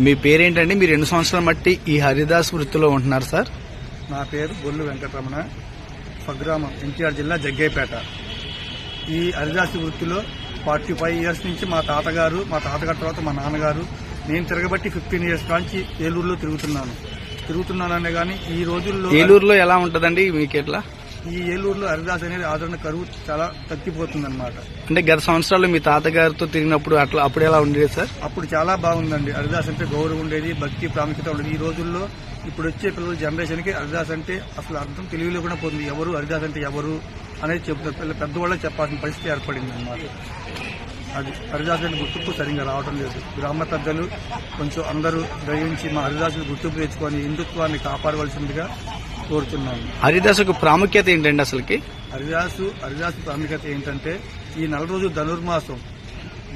మీ పేరేంటండి? మీరు ఎన్ని సంవత్సరాల బట్టి ఈ హరిదాస్ వృత్తిలో ఉంటున్నారు సార్? నా పేరు బొల్లు వెంకటరమణ, స్వగ్రామం ఎన్టీఆర్ జిల్లా జగ్గయ్యపేట. ఈ హరిదాస్ వృత్తిలో 45 ఇయర్స్ నుంచి మా తాతగారు తర్వాత మా నాన్నగారు, నేను తిరగబట్టి 15 ఇయర్స్ నుంచి ఏలూరులో తిరుగుతున్నాననే కానీ ఈ రోజుల్లో ఏలూరులో ఎలా ఉంటదండి మీకు? ఎట్లా ఈ ఏలూరులో హరిదాస్ అనేది ఆదరణ కరువు చాలా తగ్గిపోతుందన్నమాట. అంటే గత సంవత్సరాలు మీ తాతగారితో తిరిగినప్పుడు అప్పుడు ఎలా ఉండేది సార్? అప్పుడు చాలా బాగుందండి. హరిదాస్ అంటే గౌరవం ఉండేది, భక్తి ప్రాముఖ్యత ఉండేది. ఈ రోజుల్లో ఇప్పుడు వచ్చే పిల్లల జనరేషన్ కి హరిదాస్ అంటే అసలు అర్థం తెలివిలో కూడా పోతుంది. ఎవరు హరిదాస్ అంటే ఎవరు అనేది చెప్తారు. పెద్దవాళ్ళే చెప్పాల్సిన పరిస్థితి ఏర్పడింది అన్నమాట. అది హరిదాస్ అంటే గుర్తింపు సరిగ్గా రావడం లేదు. గ్రామ పెద్దలు కొంచెం అందరూ గ్రహించి మా హరిదాసులు గుర్తింపు తెచ్చుకొని హిందుత్వాన్ని కాపాడవలసిందిగా కోరుతున్నాను. హరిదాసుకు ప్రాముఖ్యత ఏంటండి అసలుకి? హరిదాసు ప్రాముఖ్యత ఏంటంటే ఈ 4 రోజులు ధనుర్మాసం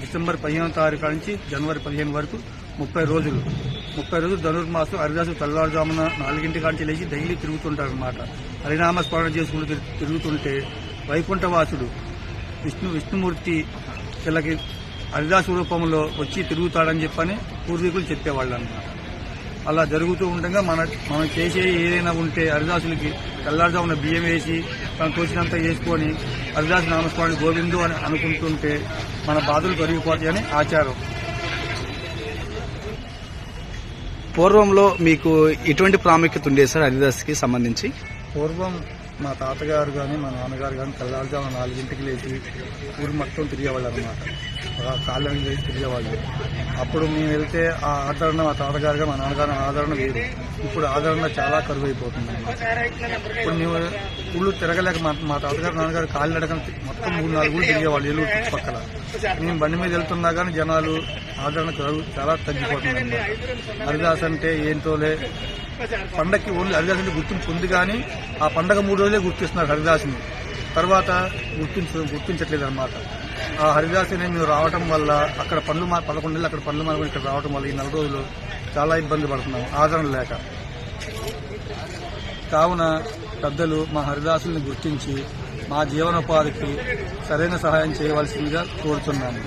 డిసెంబర్ 15వ తారీఖు నుంచి జనవరి 15 వరకు 30 రోజులు ధనుర్మాసం. హరిదాసు తెల్లవారుజామున 4 కాంచి లేచి డైలీ తిరుగుతుంటారు అనమాట. హరినామ స్మరణ చేసుకుంటూ తిరుగుతుంటే వైకుంఠవాసుడు విష్ణుమూర్తి వీళ్ళకి హరిదాసు రూపంలో వచ్చి తిరుగుతాడని చెప్పని పూర్వీకులు చెప్పేవాళ్ళు అన్నమాట. అలా జరుగుతూ ఉండగా మనం చేసే ఏదైనా ఉంటే హరిదాసులకి తెల్లారుజామున బియ్యం వేసి తను తోచినంత వేసుకొని హరిదాసు నామస్మరణ గోవిందు అని అనుకుంటుంటే మన బాధలు తొలగిపోతాయని ఆచారం. పూర్వంలో మీకు ఎటువంటి ప్రాముఖ్యత ఉండేది సార్ హరిదాస్కి సంబంధించి? పూర్వం మా తాతగారు కానీ మా నాన్నగారు కానీ తెల్లారుజామున 4 లేచి ఊరు మొత్తం తిరిగేవాళ్ళు అనమాట. కాళ్ళని చేసి తిరిగేవాళ్ళు. అప్పుడు మేము వెళ్తే ఆ ఆదరణ మా తాతగారుగా మా నాన్నగారు ఆదరణ వేరు. ఇప్పుడు ఆదరణ చాలా కరువు అయిపోతుంది అనమాట. ఇప్పుడు మేము ఊళ్ళు తిరగలేక మా తాతగారు నాన్నగారు కాళ్ళు నడకం మొత్తం 3-4 ఊళ్ళు తిరిగేవాళ్ళు ఏలూరు చుట్టుపక్కల. మేము బండి మీద వెళ్తున్నా కానీ జనాలు ఆదరణ కరువు చాలా తగ్గిపోతుంది అనమాట. హరిదాస్ అంటే ఏంటోలే, పండగకి ఓన్లీ హరిదాస్ అంటే గుర్తింపు ఉంది కానీ ఆ పండగ 3 రోజులే గుర్తిస్తున్నారు హరిదాసుని. తర్వాత గుర్తించట్లేదు అనమాట. ఆ హరిదాస్ అనేది మేము రావటం వల్ల అక్కడ 11 నెలలు అక్కడ పనులు మానుకొని ఇక్కడ రావటం వల్ల ఈ 4 రోజులు చాలా ఇబ్బంది పడుతున్నాం ఆదరణ లేక. కావున పెద్దలు మా హరిదాసుల్ని గుర్తించి మా జీవనోపాధికి సరైన సహాయం చేయవలసిందిగా కోరుతున్నాము.